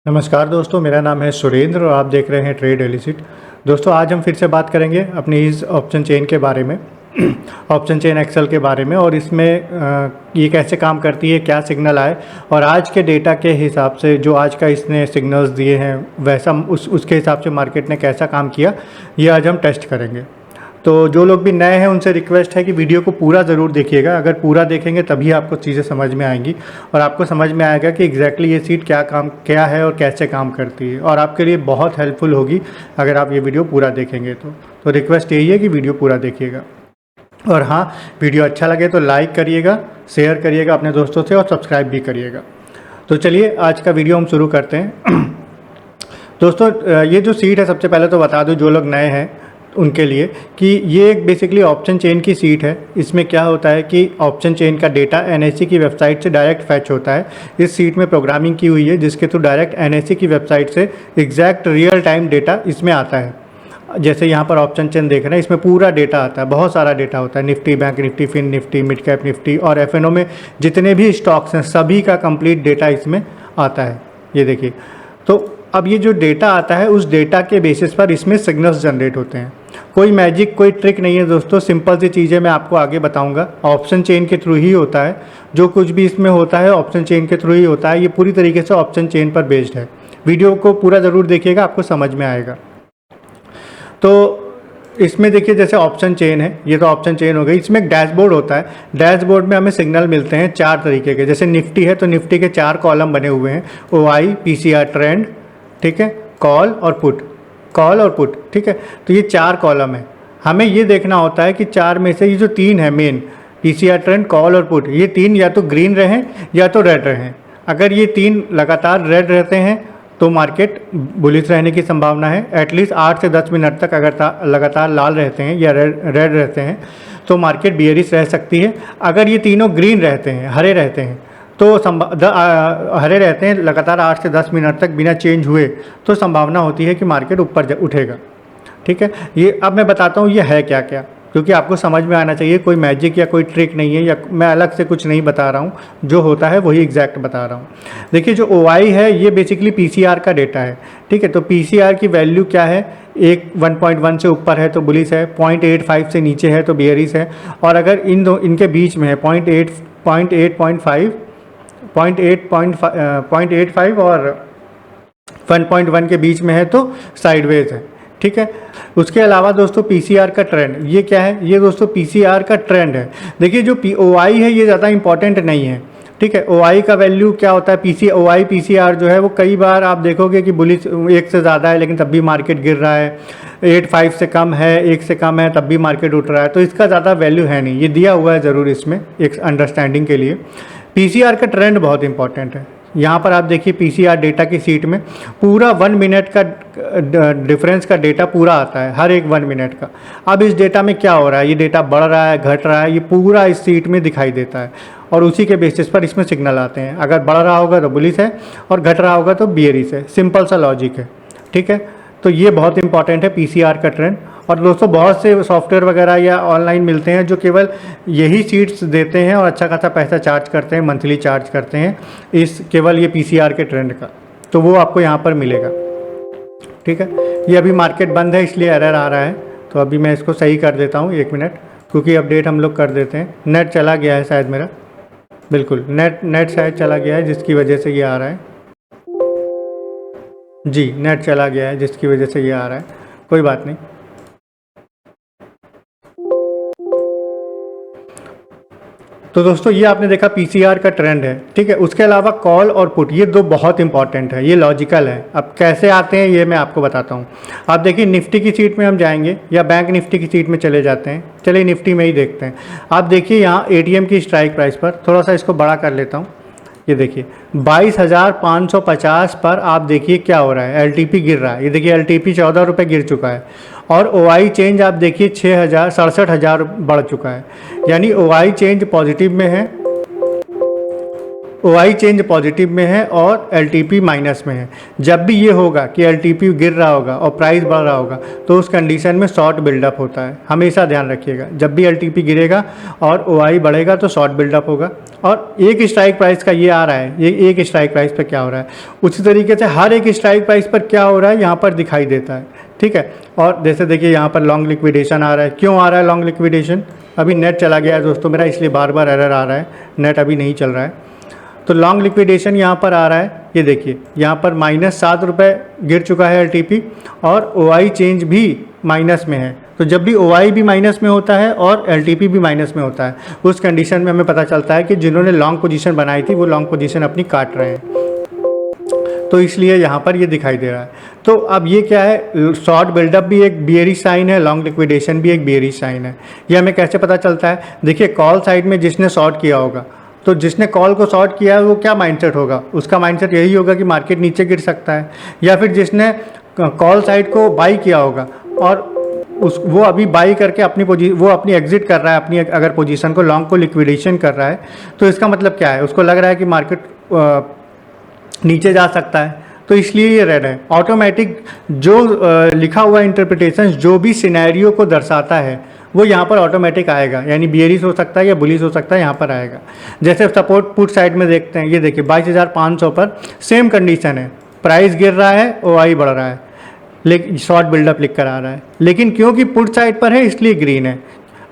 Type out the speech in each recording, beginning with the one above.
नमस्कार दोस्तों, मेरा नाम है सुरेंद्र और आप देख रहे हैं ट्रेड एलिसिट। दोस्तों, आज हम फिर से बात करेंगे अपनी इस ऑप्शन चेन के बारे में ऑप्शन चेन एक्सेल के बारे में, और इसमें ये कैसे काम करती है, क्या सिग्नल आए और आज के डेटा के हिसाब से जो आज का इसने सिग्नल्स दिए हैं वैसा उसके हिसाब से मार्केट ने कैसा काम किया, ये आज हम टेस्ट करेंगे। तो जो लोग भी नए हैं उनसे रिक्वेस्ट है कि वीडियो को पूरा ज़रूर देखिएगा। अगर पूरा देखेंगे तभी आपको चीज़ें समझ में आएंगी और आपको समझ में आएगा कि एग्जैक्टली ये सीट क्या है और कैसे काम करती है, और आपके लिए बहुत हेल्पफुल होगी अगर आप ये वीडियो पूरा देखेंगे। तो रिक्वेस्ट यही है कि वीडियो पूरा देखिएगा। और हाँ, वीडियो अच्छा लगे तो लाइक करिएगा, शेयर करिएगा अपने दोस्तों से और सब्सक्राइब भी करिएगा। तो चलिए आज का वीडियो हम शुरू करते हैं। दोस्तों, ये जो सीट है, सबसे पहले तो बता दूं जो लोग नए हैं उनके लिए कि ये एक बेसिकली ऑप्शन चेन की सीट है। इसमें क्या होता है कि ऑप्शन चेन का डेटा एनएससी की वेबसाइट से डायरेक्ट फैच होता है। इस सीट में प्रोग्रामिंग की हुई है जिसके थ्रू डायरेक्ट एनएससी की वेबसाइट से एग्जैक्ट रियल टाइम डेटा इसमें आता है। जैसे यहाँ पर ऑप्शन चेन देख रहे हैं, इसमें पूरा डेटा आता है, बहुत सारा डेटा होता है। Nifty, bank Nifty, fin Nifty, mid cap Nifty और एफएनओ में जितने भी स्टॉक्स हैं सभी का कंप्लीट डेटा इसमें आता है। ये देखिए, तो अब ये जो डेटा आता है उस डेटा के बेसिस पर इसमें सिग्नल्स जनरेट होते हैं। कोई मैजिक, कोई ट्रिक नहीं है दोस्तों, सिंपल सी चीज़ें मैं आपको आगे बताऊंगा। ऑप्शन चेन के थ्रू ही होता है, जो कुछ भी इसमें होता है ऑप्शन चेन के थ्रू ही होता है। ये पूरी तरीके से ऑप्शन चेन पर बेस्ड है। वीडियो को पूरा ज़रूर देखिएगा, आपको समझ में आएगा। तो इसमें देखिए, जैसे ऑप्शन चेन है, ये तो ऑप्शन चेन हो गई। इसमें एक डैशबोर्ड होता है। डैशबोर्ड में हमें सिग्नल मिलते हैं 4 तरीके के। जैसे निफ्टी है तो निफ्टी के 4 कॉलम बने हुए हैं, OI, PCR ट्रेंड, ठीक है, कॉल और पुट, ठीक है। तो ये 4 कॉलम है। हमें ये देखना होता है कि 4 में से ये जो 3 है मेन, PCR ट्रेंड, कॉल और पुट, ये 3 या तो ग्रीन रहें या तो रेड रहें। अगर ये 3 लगातार रेड रहते हैं तो मार्केट बुलिश रहने की संभावना है। एटलीस्ट 8 से 10 मिनट तक अगर लगातार लाल रहते हैं या रेड रहते हैं तो मार्केट बियरिश रह सकती है। अगर ये तीनों ग्रीन रहते हैं, हरे रहते हैं, तो हरे रहते हैं लगातार 8 से 10 मिनट तक बिना चेंज हुए, तो संभावना होती है कि मार्केट ऊपर उठेगा। ठीक है, ये अब मैं बताता हूँ ये है क्या क्या, क्योंकि आपको समझ में आना चाहिए। कोई मैजिक या कोई ट्रिक नहीं है, या मैं अलग से कुछ नहीं बता रहा हूँ, जो होता है वही एग्जैक्ट बता रहा हूँ। देखिए, जो OI है ये बेसिकली PCR का डेटा है। ठीक है, तो PCR की वैल्यू क्या है, 1.1 से ऊपर है तो बुलिश है, 0.85 से नीचे है तो बियरिश है, और अगर इनके बीच में है 0.85 और 1.1 के बीच में है तो साइडवेज है। ठीक है, उसके अलावा दोस्तों PCR का ट्रेंड, ये क्या है, ये दोस्तों PCR का ट्रेंड है। देखिए, जो OI है ये ज़्यादा इंपॉर्टेंट नहीं है। ठीक है, OI का वैल्यू क्या होता है, OI PCR जो है वो कई बार आप देखोगे कि बुलिश 1 से ज़्यादा है लेकिन तब भी मार्केट गिर रहा है, 85 से कम है, 1 से कम है तब भी मार्केट उठ रहा है। तो इसका ज़्यादा वैल्यू है नहीं, ये दिया हुआ है ज़रूर इसमें एक अंडरस्टैंडिंग के लिए। PCR का ट्रेंड बहुत इंपॉर्टेंट है। यहाँ पर आप देखिए PCR डेटा की सीट में पूरा 1 मिनट का डिफरेंस का डेटा पूरा आता है, हर एक 1 मिनट का। अब इस डेटा में क्या हो रहा है, ये डेटा बढ़ रहा है, घट रहा है, ये पूरा इस सीट में दिखाई देता है और उसी के बेसिस पर इसमें सिग्नल आते हैं। अगर बढ़ रहा होगा तो बुलिश है और घट रहा होगा तो बियरिश है। सिंपल सा लॉजिक है। ठीक है, तो ये बहुत इंपॉर्टेंट है PCR का ट्रेंड। और दोस्तों, बहुत से सॉफ्टवेयर वगैरह या ऑनलाइन मिलते हैं जो केवल यही सीट्स देते हैं और अच्छा खासा पैसा चार्ज करते हैं, मंथली चार्ज करते हैं इस केवल ये PCR के ट्रेंड का, तो वो आपको यहाँ पर मिलेगा। ठीक है, ये अभी मार्केट बंद है इसलिए एरर आ रहा है, तो अभी मैं इसको सही कर देता हूँ 1 मिनट, क्योंकि अपडेट हम लोग कर देते हैं। नेट चला गया है शायद मेरा, बिल्कुल नेट शायद चला गया है जिसकी वजह से ये आ रहा है। जी, नेट चला गया है जिसकी वजह से ये आ रहा है, कोई बात नहीं। तो दोस्तों, ये आपने देखा PCR का ट्रेंड है। ठीक है, उसके अलावा कॉल और पुट, ये 2 बहुत इंपॉर्टेंट है, ये लॉजिकल है। अब कैसे आते हैं ये मैं आपको बताता हूँ। आप देखिए, निफ्टी की सीट में हम जाएंगे या बैंक निफ्टी की सीट में चले जाते हैं। चलिए निफ्टी में ही देखते हैं। आप देखिए यहाँ ATM की स्ट्राइक प्राइस पर, थोड़ा सा इसको बड़ा कर लेता हूँ, ये देखिए 22,550 पर आप देखिए क्या हो रहा है, LTP गिर रहा है। ये देखिए LTP 14 रुपये गिर चुका है और OI चेंज आप देखिए 67,000 बढ़ चुका है, यानी OI चेंज पॉजिटिव में है OI चेंज पॉजिटिव में है और LTP माइनस में है। जब भी ये होगा कि LTP गिर रहा होगा और प्राइस बढ़ रहा होगा तो उस कंडीशन में शॉर्ट बिल्डअप होता है, हमेशा ध्यान रखिएगा। जब भी LTP गिरेगा और OI बढ़ेगा तो शॉर्ट बिल्डअप होगा। और एक स्ट्राइक प्राइस का ये आ रहा है, ये एक स्ट्राइक प्राइस पर क्या हो रहा है, उसी तरीके से हर एक स्ट्राइक प्राइस पर क्या हो रहा है यहाँ पर दिखाई देता है, ठीक है। और जैसे देखिए यहाँ पर लॉन्ग लिक्विडेशन आ रहा है। क्यों आ रहा है लॉन्ग लिक्विडेशन? अभी नेट चला गया है दोस्तों मेरा, इसलिए बार बार एरर आ रहा है, नेट अभी नहीं चल रहा है। तो लॉन्ग लिक्विडेशन यहाँ पर आ रहा है, ये देखिए यहाँ पर -7 रुपये गिर चुका है LTP और OI चेंज भी माइनस में है। तो जब भी OI भी माइनस में होता है और LTP भी माइनस में होता है, उस कंडीशन में हमें पता चलता है कि जिन्होंने लॉन्ग पोजीशन बनाई थी वो लॉन्ग पोजीशन अपनी काट रहे हैं, तो इसलिए यहाँ पर ये दिखाई दे रहा है। तो अब ये क्या है, शॉर्ट बिल्डअप भी एक बियरिश साइन है, लॉन्ग लिक्विडेशन भी एक बियरिश साइन है। ये हमें कैसे पता चलता है? देखिए कॉल साइड में जिसने शॉर्ट किया होगा, तो जिसने कॉल को शॉर्ट किया है वो क्या माइंडसेट होगा? उसका माइंडसेट यही होगा कि मार्केट नीचे गिर सकता है। या फिर जिसने कॉल साइड को बाई किया होगा और वो अभी बाई करके अपनी एग्जिट कर रहा है, अपनी अगर पोजीशन को लॉन्ग को लिक्विडेशन कर रहा है, तो इसका मतलब क्या है? उसको लग रहा है कि मार्केट नीचे जा सकता है, तो इसलिए ये रेड है। ऑटोमेटिक जो लिखा हुआ इंटरप्रिटेशन जो भी सिनेरियो को दर्शाता है वो यहाँ पर ऑटोमेटिक आएगा, यानी बियरिश हो सकता है या बुलिश हो सकता है, यहाँ पर आएगा। जैसे सपोर्ट पुट साइड में देखते हैं, ये देखिए 22,500 पर सेम कंडीशन है, प्राइस गिर रहा है, OI बढ़ रहा है, लेकिन शॉर्ट बिल्डअप लिख कर आ रहा है। लेकिन क्योंकि पुट साइड पर है इसलिए ग्रीन है।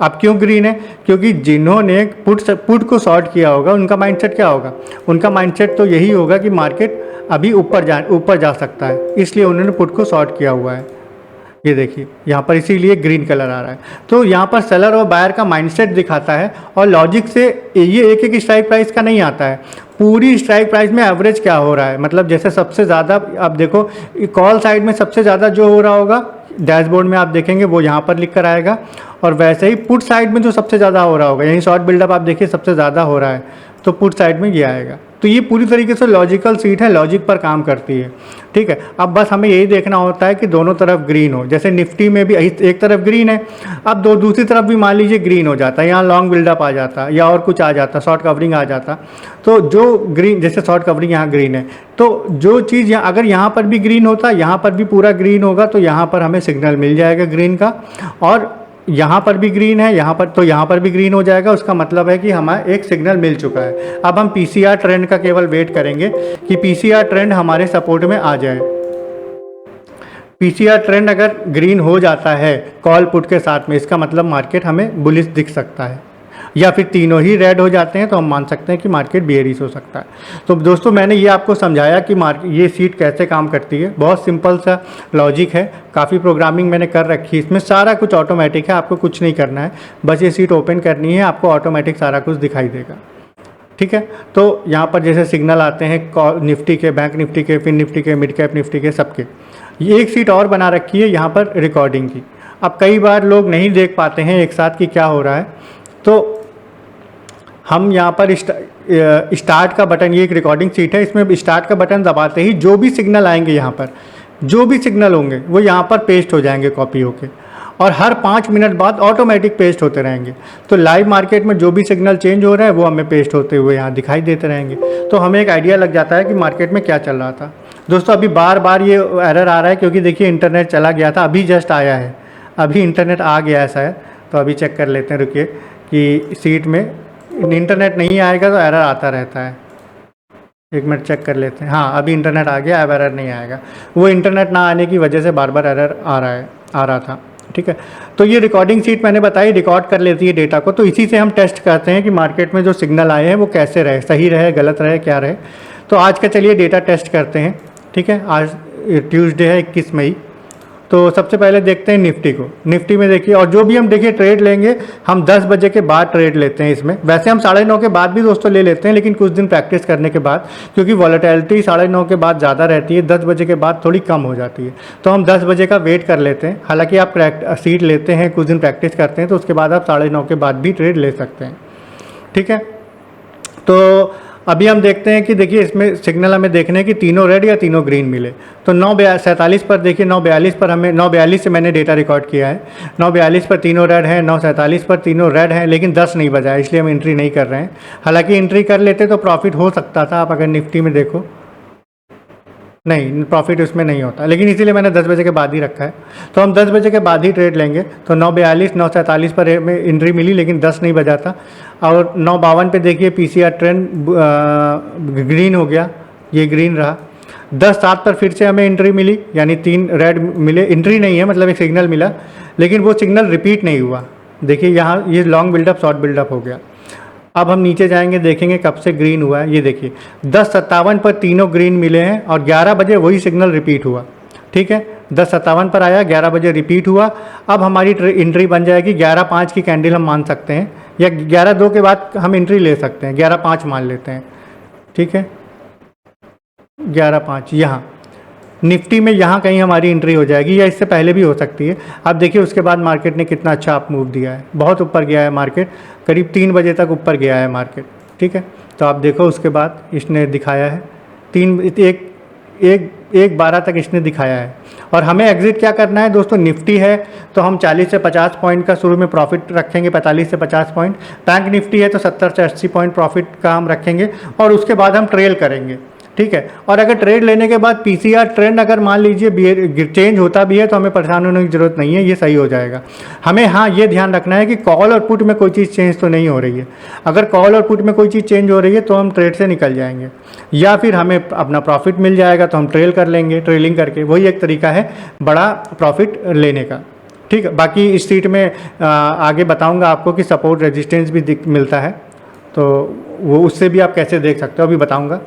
अब क्यों ग्रीन है? क्योंकि जिन्होंने पुट को शॉर्ट किया होगा उनका माइंडसेट क्या होगा? उनका माइंडसेट तो यही होगा कि मार्केट अभी ऊपर जा सकता है, इसलिए उन्होंने पुट को शॉर्ट किया हुआ है। ये देखिए यहाँ पर इसीलिए ग्रीन कलर आ रहा है। तो यहाँ पर सेलर और बायर का माइंडसेट दिखाता है, और लॉजिक से ये एक एक स्ट्राइक प्राइस का नहीं आता है, पूरी स्ट्राइक प्राइस में एवरेज क्या हो रहा है। मतलब जैसे सबसे ज़्यादा आप देखो कॉल साइड में सबसे ज़्यादा जो हो रहा होगा डैशबोर्ड में आप देखेंगे वो यहाँ पर लिख कर आएगा, और वैसे ही पुट साइड में जो सबसे ज़्यादा हो रहा होगा, यानी शॉर्ट बिल्डअप आप देखिए सबसे ज़्यादा हो रहा है तो पुट साइड में ये आएगा। तो ये पूरी तरीके से लॉजिकल सीट है, लॉजिक पर काम करती है, ठीक है। अब बस हमें यही देखना होता है कि दोनों तरफ ग्रीन हो। जैसे निफ्टी में भी एक तरफ ग्रीन है, अब दूसरी तरफ भी मान लीजिए ग्रीन हो जाता है, यहाँ लॉन्ग बिल्डअप आ जाता या और कुछ आ जाता, शॉर्ट कवरिंग आ जाता, तो जो ग्रीन जैसे शॉर्ट कवरिंग यहाँ ग्रीन है, तो जो चीज़ अगर यहाँ पर भी ग्रीन होता, यहाँ पर भी पूरा ग्रीन होगा, तो यहाँ पर हमें सिग्नल मिल जाएगा ग्रीन का, और यहाँ पर भी ग्रीन है, यहाँ पर भी ग्रीन हो जाएगा। उसका मतलब है कि हमें एक सिग्नल मिल चुका है। अब हम PCR ट्रेंड का केवल वेट करेंगे कि PCR ट्रेंड हमारे सपोर्ट में आ जाए। PCR ट्रेंड अगर ग्रीन हो जाता है कॉल पुट के साथ में, इसका मतलब मार्केट हमें बुलिश दिख सकता है, या फिर तीनों ही रेड हो जाते हैं तो हम मान सकते हैं कि मार्केट बियरिश हो सकता है। तो दोस्तों मैंने ये आपको समझाया कि ये सीट कैसे काम करती है। बहुत सिंपल सा लॉजिक है, काफ़ी प्रोग्रामिंग मैंने कर रखी है, इसमें सारा कुछ ऑटोमेटिक है, आपको कुछ नहीं करना है, बस ये सीट ओपन करनी है, आपको ऑटोमेटिक सारा कुछ दिखाई देगा, ठीक है। तो यहाँ पर जैसे सिग्नल आते हैं निफ्टी के, बैंक निफ्टी के, फिन निफ्टी के, मिड कैप निफ्टी के, सबके। ये एक सीट और बना रखी है यहाँ पर रिकॉर्डिंग की। अब कई बार लोग नहीं देख पाते हैं एक साथ कि क्या हो रहा है, तो हम यहाँ पर स्टार्ट का बटन, ये एक रिकॉर्डिंग सीट है, इसमें स्टार्ट का बटन दबाते ही जो भी सिग्नल आएंगे यहाँ पर, जो भी सिग्नल होंगे वो यहाँ पर पेस्ट हो जाएंगे कॉपी होके, और हर 5 मिनट बाद ऑटोमेटिक पेस्ट होते रहेंगे। तो लाइव मार्केट में जो भी सिग्नल चेंज हो रहा है वो हमें पेस्ट होते हुए यहाँ दिखाई देते रहेंगे, तो हमें एक आइडिया लग जाता है कि मार्केट में क्या चल रहा था। दोस्तों अभी बार बार ये एरर आ रहा है क्योंकि देखिए इंटरनेट चला गया था, अभी जस्ट आया है, अभी इंटरनेट आ गया है शायद, तो अभी चेक कर लेते हैं, रुकिए, कि सीट में इंटरनेट नहीं आएगा तो एरर आता रहता है। एक मिनट चेक कर लेते हैं। हाँ अभी इंटरनेट आ गया, अब एरर नहीं आएगा। वो इंटरनेट ना आने की वजह से बार बार एरर आ रहा था, ठीक है। तो ये रिकॉर्डिंग सीट मैंने बताई रिकॉर्ड कर लेती है डेटा को, तो इसी से हम टेस्ट करते हैं कि मार्केट में जो सिग्नल आए हैं वो कैसे रहे, सही रहे, गलत रहे, क्या रहे। तो आज का चलिए डेटा टेस्ट करते हैं, ठीक है। आज ट्यूसडे है 21 मई। तो सबसे पहले देखते हैं निफ्टी को। निफ्टी में देखिए, और जो भी हम देखिए ट्रेड लेंगे हम 10 बजे के बाद ट्रेड लेते हैं इसमें। वैसे हम 9:30 के बाद भी दोस्तों ले लेते हैं, लेकिन कुछ दिन प्रैक्टिस करने के बाद, क्योंकि वॉलेटिलिटी 9:30 के बाद ज़्यादा रहती है, 10 बजे के बाद थोड़ी कम हो जाती है, तो हम 10 बजे का वेट कर लेते हैं। हालांकि आप सीट लेते हैं, कुछ दिन प्रैक्टिस करते हैं, तो उसके बाद आप 9:30 के बाद भी ट्रेड ले सकते हैं, ठीक है। तो अभी हम देखते हैं कि देखिए इसमें सिग्नल हमें देखने हैं कि तीनों रेड या तीनों ग्रीन मिले। तो 9:47 पर देखिए 9:42 पर हमें 9:42 से मैंने डेटा रिकॉर्ड किया है। 9:42 पर तीनों रेड हैं, 9:47 पर तीनों रेड हैं, लेकिन 10 नहीं बजा है, इसलिए हम एंट्री नहीं कर रहे हैं। हालांकि एंट्री कर लेते तो प्रॉफिट हो सकता था। आप अगर निफ्टी में देखो, नहीं, प्रॉफिट उसमें नहीं होता, लेकिन इसीलिए मैंने 10 बजे के बाद ही रखा है। तो हम 10 बजे के बाद ही ट्रेड लेंगे। तो 9:42 9:47 पर हमें एंट्री मिली, लेकिन 10 नहीं बजा था। और 9:52 पे देखिए पीसीआर ट्रेंड ग्रीन हो गया, ये ग्रीन रहा। 10:07 पर फिर से हमें एंट्री मिली, यानी 3 रेड मिले। एंट्री नहीं है, मतलब एक सिग्नल मिला, लेकिन वो सिग्नल रिपीट नहीं हुआ। देखिए यहाँ ये लॉन्ग बिल्डअप शॉर्ट बिल्डअप हो गया। अब हम नीचे जाएंगे, देखेंगे कब से ग्रीन हुआ है। ये देखिए 10:57 पर तीनों ग्रीन मिले हैं और 11 बजे वही सिग्नल रिपीट हुआ। ठीक है, 10:57 पर आया, 11 बजे रिपीट हुआ। अब हमारी एंट्री बन जाएगी 11:05 की कैंडल हम मान सकते हैं, या 11:02 के बाद हम एंट्री ले सकते हैं। 11:05 मान लेते हैं, ठीक है, 11:05 यहाँ निफ्टी में यहाँ कहीं हमारी एंट्री हो जाएगी, या इससे पहले भी हो सकती है। अब देखिए उसके बाद मार्केट ने कितना अच्छा अप मूव दिया है, बहुत ऊपर गया है मार्केट, करीब 3 बजे तक ऊपर गया है मार्केट। ठीक है, तो आप देखो उसके बाद इसने दिखाया है 1:12 तक इसने दिखाया है। और हमें एग्जिट क्या करना है दोस्तों, निफ्टी है तो हम 40 से 50 पॉइंट का शुरू में प्रॉफिट रखेंगे, 45 से 50 पॉइंट। बैंक निफ्टी है तो 70 से 80 पॉइंट प्रॉफिट का हम रखेंगे, और उसके बाद हम ट्रेल करेंगे। ठीक है, और अगर ट्रेड लेने के बाद पीसीआर ट्रेंड अगर मान लीजिए चेंज होता भी है तो हमें परेशान होने की ज़रूरत नहीं है, ये सही हो जाएगा। हमें हाँ ये ध्यान रखना है कि कॉल और पुट में कोई चीज़ चेंज तो नहीं हो रही है। अगर कॉल और पुट में कोई चीज़ चेंज हो रही है तो हम ट्रेड से निकल जाएंगे, या फिर हमें अपना प्रॉफिट मिल जाएगा तो हम ट्रेल कर लेंगे। ट्रेलिंग करके वही एक तरीका है बड़ा प्रॉफिट लेने का। ठीक है, बाकी इस सीट में आगे बताऊँगा आपको कि सपोर्ट रेजिस्टेंस भी मिलता है, तो वो उससे भी आप कैसे देख सकते हो अभी बताऊँगा।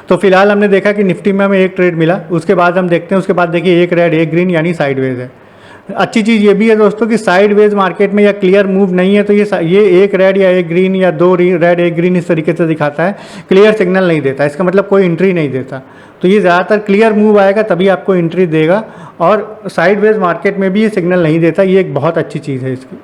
तो फिलहाल हमने देखा कि निफ्टी में हमें एक ट्रेड मिला, उसके बाद हम देखते हैं, उसके बाद देखिए एक रेड एक ग्रीन, यानी साइडवेज है। अच्छी चीज़ ये भी है दोस्तों कि साइडवेज मार्केट में या क्लियर मूव नहीं है तो ये एक रेड या एक ग्रीन या 2 रेड एक ग्रीन इस तरीके से दिखाता है, क्लियर सिग्नल नहीं देता, इसका मतलब कोई एंट्री नहीं देता। तो ये ज़्यादातर क्लियर मूव आएगा तभी आपको एंट्री देगा, और साइडवेज मार्केट में भी ये सिग्नल नहीं देता, ये एक बहुत अच्छी चीज़ है इसकी।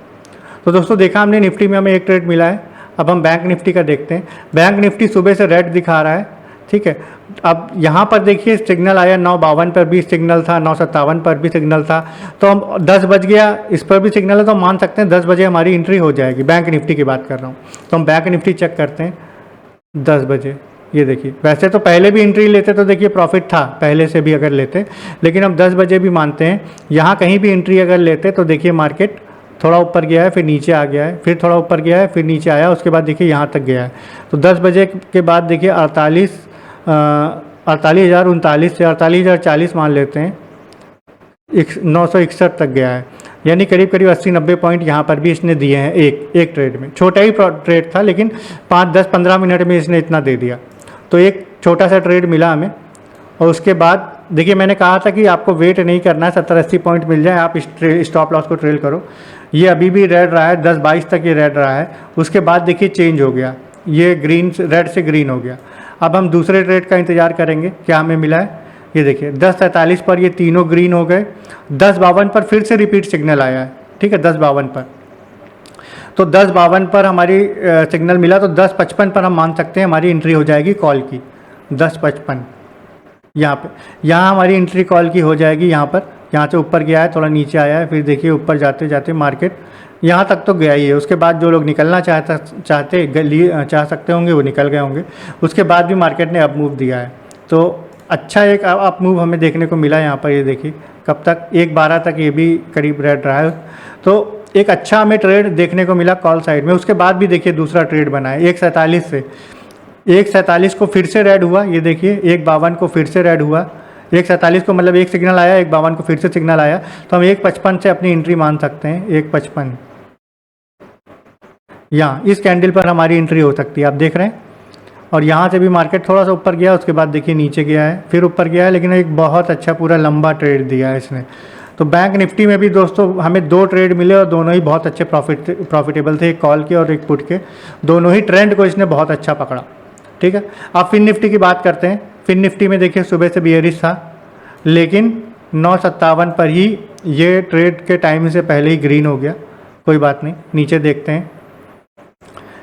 तो दोस्तों देखा हमने निफ्टी में हमें एक ट्रेड मिला है। अब हम बैंक निफ्टी का देखते हैं। बैंक निफ्टी सुबह से रेड दिखा रहा है। ठीक है, अब यहाँ पर देखिए सिग्नल आया 9:52 पर भी सिग्नल था, 9:57 पर भी सिग्नल था। तो हम 10 बज गया, इस पर भी सिग्नल है, तो हम मान सकते हैं 10 बजे हमारी एंट्री हो जाएगी। बैंक निफ्टी की बात कर रहा हूँ, तो हम बैंक निफ्टी चेक करते हैं 10 बजे। ये देखिए, वैसे तो पहले भी एंट्री लेते तो देखिए प्रॉफिट था पहले से भी अगर लेते, लेकिन हम 10 बजे भी मानते हैं। यहाँ कहीं भी एंट्री अगर लेते तो देखिए मार्केट थोड़ा ऊपर गया है, फिर नीचे आ गया है, फिर थोड़ा ऊपर गया है, फिर नीचे आया, उसके बाद देखिए यहाँ तक गया है। तो 10 बजे के बाद देखिए 48,039 से 48,040 मान लेते हैं, 961 तक गया है, यानी करीब करीब 80-90 पॉइंट यहाँ पर भी इसने दिए हैं एक ट्रेड में। छोटा ही ट्रेड था, लेकिन 5-10-15 मिनट में इसने इतना दे दिया। तो एक छोटा सा ट्रेड मिला हमें। और उसके बाद देखिए मैंने कहा था कि आपको वेट नहीं करना है, 70-80 पॉइंट मिल जाए आप स्टॉप लॉस को ट्रेल करो। ये अभी भी रेड रहा है, 10-22 तक ये रेड रहा है। उसके बाद देखिए चेंज हो गया, ये ग्रीन रेड से ग्रीन हो गया। अब हम दूसरे ट्रेड का इंतज़ार करेंगे क्या हमें मिला है। ये देखिए 10:43 पर ये तीनों ग्रीन हो गए, 10:52 पर फिर से रिपीट सिग्नल आया है। ठीक है, 10:52 पर, तो 10:52 पर हमारी सिग्नल मिला, तो 10:55 पर हम मान सकते हैं हमारी एंट्री हो जाएगी कॉल की। 10:55 यहाँ हमारी एंट्री कॉल की हो जाएगी। यहाँ पर, यहाँ से ऊपर गया है, थोड़ा नीचे आया है, फिर देखिए ऊपर जाते जाते मार्केट यहाँ तक तो गया ही है। उसके बाद जो लोग निकलना चाह सकते होंगे वो निकल गए होंगे। उसके बाद भी मार्केट ने अप मूव दिया है, तो अच्छा एक अप मूव हमें देखने को मिला यहाँ पर। ये देखिए कब तक, 1:12 तक ये भी करीब रेड रहा है, तो एक अच्छा हमें ट्रेड देखने को मिला कॉल साइड में। उसके बाद भी देखिए दूसरा ट्रेड बना है 1:47 से, 1:47 को फिर से रेड हुआ। ये देखिए 1:52 को फिर से रेड हुआ, 1:47 को मतलब एक सिग्नल आया, 1:52 को फिर से सिग्नल आया, तो हम 1:55 से अपनी एंट्री मान सकते हैं। 1:55 यहाँ इस कैंडल पर हमारी एंट्री हो सकती है, आप देख रहे हैं। और यहाँ से भी मार्केट थोड़ा सा ऊपर गया, उसके बाद देखिए नीचे गया है, फिर ऊपर गया है, लेकिन एक बहुत अच्छा पूरा लंबा ट्रेड दिया है इसने। तो बैंक निफ्टी में भी दोस्तों हमें 2 ट्रेड मिले और दोनों ही बहुत अच्छे प्रॉफिटेबल थे, एक कॉल के और एक पुट के। दोनों ही ट्रेंड को इसने बहुत अच्छा पकड़ा। ठीक है, अब फिन निफ्टी की बात करते हैं। फिन निफ्टी में देखिए सुबह से बियरिश था, लेकिन 9:57 पर ही ये ट्रेड के टाइम से पहले ही ग्रीन हो गया। कोई बात नहीं, नीचे देखते हैं।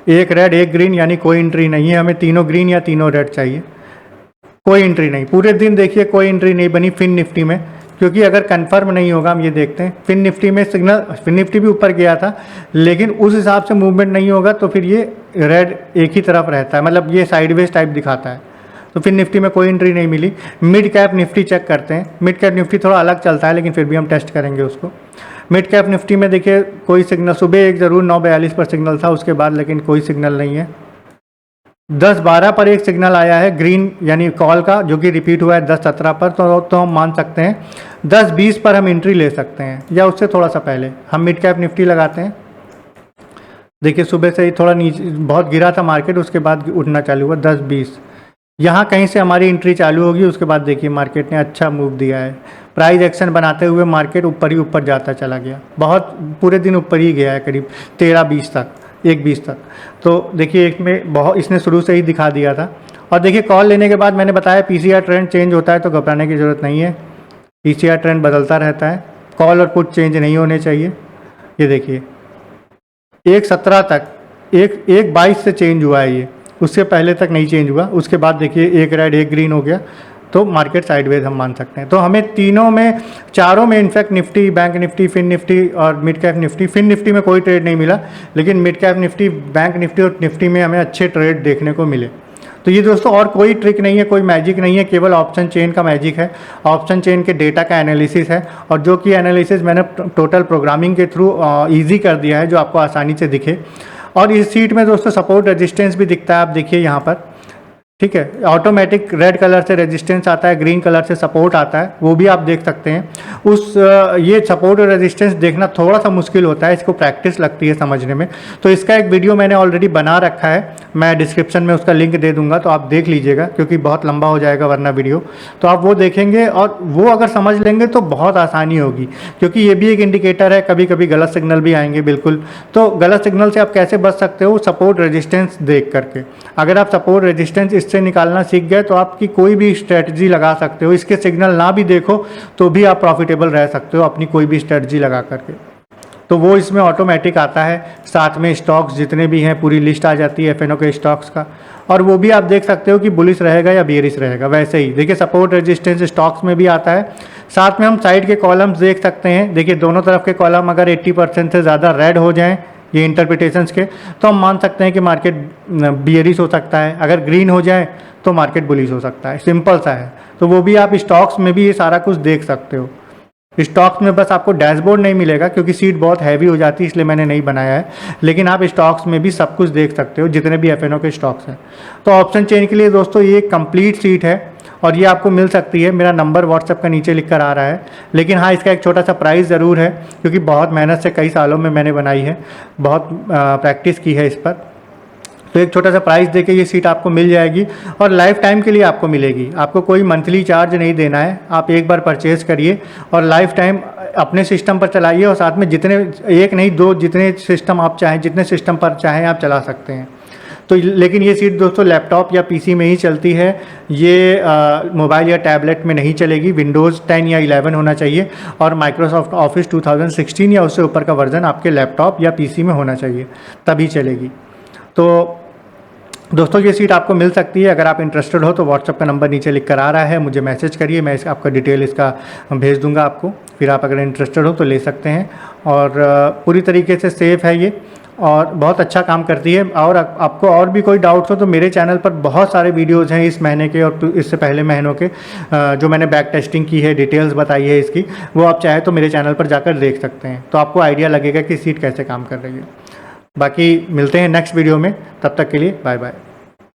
एक रेड एक ग्रीन यानी कोई एंट्री नहीं है, हमें तीनों ग्रीन या तीनों रेड चाहिए। कोई एंट्री नहीं, पूरे दिन देखिए कोई एंट्री नहीं बनी फिन निफ्टी में, क्योंकि अगर कंफर्म नहीं होगा, हम ये देखते हैं फिन निफ्टी में सिग्नल, फिन निफ्टी भी ऊपर गया था लेकिन उस हिसाब से मूवमेंट नहीं होगा तो फिर ये रेड एक ही तरफ रहता है, मतलब ये साइडवेज टाइप दिखाता है। तो फिर निफ्टी में कोई एंट्री नहीं मिली। मिड कैप निफ्टी चेक करते हैं। मिड कैप निफ्टी थोड़ा अलग चलता है लेकिन फिर भी हम टेस्ट करेंगे उसको। मिड कैप निफ्टी में देखिए कोई सिग्नल, सुबह एक ज़रूर 9:42 पर सिग्नल था, उसके बाद लेकिन कोई सिग्नल नहीं है। 10:12 पर एक सिग्नल आया है ग्रीन यानी कॉल का, जो कि रिपीट हुआ है 10:17 पर, तो हम मान सकते हैं 10:20 पर हम एंट्री ले सकते हैं या उससे थोड़ा सा पहले। हम मिड कैप निफ्टी लगाते हैं। देखिए सुबह से ही थोड़ा नीचे बहुत गिरा था मार्केट, उसके बाद उठना चालू हुआ 10:20, यहाँ कहीं से हमारी एंट्री चालू होगी। उसके बाद देखिए मार्केट ने अच्छा मूव दिया है, प्राइस एक्शन बनाते हुए मार्केट ऊपर ही ऊपर जाता चला गया, बहुत पूरे दिन ऊपर ही गया है, करीब 13:20 तक, 1:20 तक। तो देखिए एक में बहुत इसने शुरू से ही दिखा दिया था। और देखिए कॉल लेने के बाद मैंने बताया पीसीआर ट्रेंड चेंज होता है तो घबराने की ज़रूरत नहीं है, पीसीआर ट्रेंड बदलता रहता है, कॉल और पुट चेंज नहीं होने चाहिए। ये देखिए 1:17 तक 1:22 से चेंज हुआ है, ये उससे पहले तक नहीं चेंज हुआ। उसके बाद देखिए एक रेड एक ग्रीन हो गया, तो मार्केट साइडवेज हम मान सकते हैं। तो हमें तीनों में, चारों में in fact Nifty, bank Nifty, fin Nifty और mid cap Nifty, fin Nifty में कोई ट्रेड नहीं मिला लेकिन mid cap Nifty, bank Nifty और निफ्टी में हमें अच्छे ट्रेड देखने को मिले। तो ये दोस्तों और कोई ट्रिक नहीं है, कोई मैजिक नहीं है, केवल ऑप्शन चेन का मैजिक है, ऑप्शन चेन के डेटा का एनालिसिस है। और जो कि एनालिसिस मैंने टोटल प्रोग्रामिंग के थ्रू ईजी कर दिया है, जो आपको आसानी से दिखे। और इस सीट में दोस्तों सपोर्ट रेजिस्टेंस भी दिखता है, आप देखिए यहाँ पर, ठीक है। ऑटोमेटिक रेड कलर से रेजिस्टेंस आता है, ग्रीन कलर से सपोर्ट आता है, वो भी आप देख सकते हैं। ये सपोर्ट और रेजिस्टेंस देखना थोड़ा सा मुश्किल होता है, इसको प्रैक्टिस लगती है समझने में। तो इसका एक वीडियो मैंने ऑलरेडी बना रखा है, मैं डिस्क्रिप्शन में उसका लिंक दे दूंगा, तो आप देख लीजिएगा, क्योंकि बहुत लंबा हो जाएगा वरना वीडियो। तो आप वो देखेंगे और वो अगर समझ लेंगे तो बहुत आसानी होगी, क्योंकि ये भी एक इंडिकेटर है, कभी कभी गलत सिग्नल भी आएंगे बिल्कुल। तो गलत सिग्नल से आप कैसे बच सकते हो? सपोर्ट रेजिस्टेंस देख करके। अगर आप सपोर्ट रेजिस्टेंस से निकालना सीख गए तो आपकी कोई भी स्ट्रेटजी लगा सकते हो, इसके सिग्नल ना भी देखो तो भी आप प्रॉफिटेबल रह सकते हो अपनी कोई भी स्ट्रेटजी लगा करके। तो वो इसमें ऑटोमेटिक आता है, साथ में स्टॉक्स जितने भी हैं पूरी लिस्ट आ जाती है एफएनओ के स्टॉक्स का, और वो भी आप देख सकते हो कि बुलिश रहेगा या बेयरिश रहेगा। वैसे ही देखिए सपोर्ट रेजिस्टेंस स्टॉक्स में भी आता है, साथ में हम साइड के कॉलम्स देख सकते हैं। देखिए दोनों तरफ के कॉलम अगर 80% से ज़्यादा रेड हो जाएं ये इंटरप्रिटेशंस के, तो हम मान सकते हैं कि मार्केट बियरिश हो सकता है। अगर ग्रीन हो जाए तो मार्केट बुलिश हो सकता है, सिंपल सा है। तो वो भी आप स्टॉक्स में भी ये सारा कुछ देख सकते हो। स्टॉक्स में बस आपको डैशबोर्ड नहीं मिलेगा क्योंकि सीट बहुत हैवी हो जाती है, इसलिए मैंने नहीं बनाया है, लेकिन आप स्टॉक्स में भी सब कुछ देख सकते हो जितने भी एफएनओ के स्टॉक्स हैं। तो ऑप्शन चेन के लिए दोस्तों ये कंप्लीट सीट है और ये आपको मिल सकती है। मेरा नंबर व्हाट्सएप का नीचे लिख कर आ रहा है, लेकिन हाँ इसका एक छोटा सा प्राइस ज़रूर है, क्योंकि बहुत मेहनत से कई सालों में मैंने बनाई है, बहुत प्रैक्टिस की है इस पर। तो एक छोटा सा प्राइस देके ये सीट आपको मिल जाएगी और लाइफ टाइम के लिए आपको मिलेगी। आपको कोई मंथली चार्ज नहीं देना है, आप एक बार परचेज़ करिए और लाइफ टाइम अपने सिस्टम पर चलाइए, और साथ में जितने, एक नहीं दो, जितने सिस्टम आप चाहें, जितने सिस्टम पर चाहें आप चला सकते हैं। तो लेकिन ये सीट दोस्तों लैपटॉप या पीसी में ही चलती है, ये मोबाइल या टैबलेट में नहीं चलेगी। विंडोज़ 10 या 11 होना चाहिए और माइक्रोसॉफ्ट ऑफिस 2016 या उससे ऊपर का वर्जन आपके लैपटॉप या पीसी में होना चाहिए, तभी चलेगी। तो दोस्तों ये सीट आपको मिल सकती है। अगर आप इंटरेस्टेड हो तो व्हाट्सएप का नंबर नीचे लिख कर आ रहा है, मुझे मैसेज करिए, मैं आपका डिटेल इसका भेज दूंगा आपको, फिर आप अगर इंटरेस्टेड हो तो ले सकते हैं। और पूरी तरीके से सेफ़ है ये और बहुत अच्छा काम करती है। और आपको और भी कोई डाउट्स हो तो मेरे चैनल पर बहुत सारे वीडियोज़ हैं इस महीने के और इससे पहले महीनों के, जो मैंने बैक टेस्टिंग की है, डिटेल्स बताई है इसकी, वो आप चाहे तो मेरे चैनल पर जाकर देख सकते हैं, तो आपको आइडिया लगेगा कि सीट कैसे काम कर रही है। बाकी मिलते हैं नेक्स्ट वीडियो में, तब तक के लिए बाय बाय।